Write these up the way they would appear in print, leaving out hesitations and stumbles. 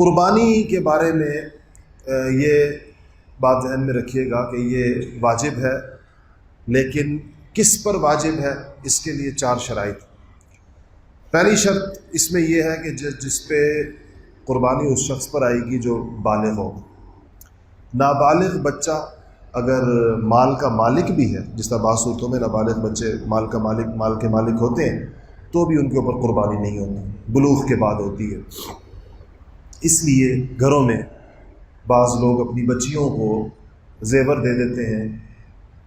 قربانی کے بارے میں یہ بات ذہن میں رکھیے گا کہ یہ واجب ہے، لیکن کس پر واجب ہے؟ اس کے لیے 4 شرائط۔ پہلی شرط اس میں یہ ہے کہ جس پہ قربانی اس شخص پر آئے گی جو بالغ ہو۔ نابالغ بچہ اگر مال کا مالک بھی ہے، جس طرح بعض صورتوں میں نابالغ بچے مال کے مالک ہوتے ہیں، تو بھی ان کے اوپر قربانی نہیں ہوتی، بلوغ کے بعد ہوتی ہے۔ اس لیے گھروں میں بعض لوگ اپنی بچیوں کو زیور دے دیتے ہیں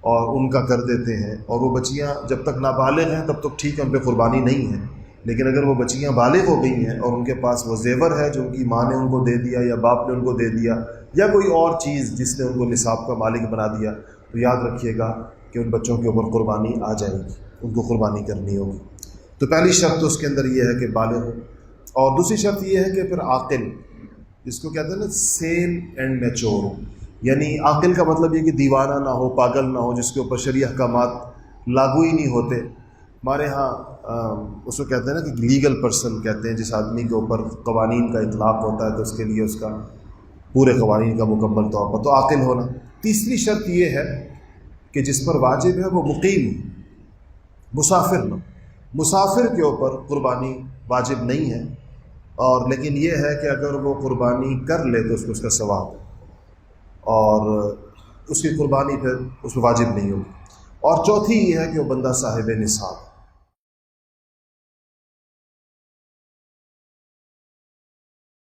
اور ان کا کر دیتے ہیں، اور وہ بچیاں جب تک نابالغ ہیں تب تک ٹھیک ہے، ان پہ قربانی نہیں ہے، لیکن اگر وہ بچیاں بالغ ہو گئی ہیں اور ان کے پاس وہ زیور ہے جو ان کی ماں نے ان کو دے دیا یا باپ نے ان کو دے دیا یا کوئی اور چیز جس نے ان کو نصاب کا مالک بنا دیا، تو یاد رکھیے گا کہ ان بچوں کے اوپر قربانی آ جائے گی، ان کو قربانی کرنی ہوگی۔ تو پہلی شرط تو اس کے اندر یہ ہے کہ بالغ ہو، اور دوسری شرط یہ ہے کہ پھر عاقل، جس کو کہتے ہیں نا سین اینڈ میچور، یعنی عاقل کا مطلب یہ کہ دیوانہ نہ ہو، پاگل نہ ہو، جس کے اوپر شرعی احکامات لاگو ہی نہیں ہوتے۔ ہمارے ہاں اس کو کہتے ہیں نا کہ لیگل پرسن کہتے ہیں جس آدمی کے اوپر قوانین کا اطلاق ہوتا ہے، تو اس کے لیے اس کا پورے قوانین کا مکمل طور پر تو عاقل ہونا۔ تیسری شرط یہ ہے کہ جس پر واجب ہے وہ مقیم، مسافر نہ، مسافر کے اوپر قربانی واجب نہیں ہے، اور لیکن یہ ہے کہ اگر وہ قربانی کر لے تو اس کا ثواب ہے، اور اس کی قربانی پھر اس پہ واجب نہیں ہوگی۔ اور چوتھی یہ ہے کہ وہ بندہ صاحب نصاب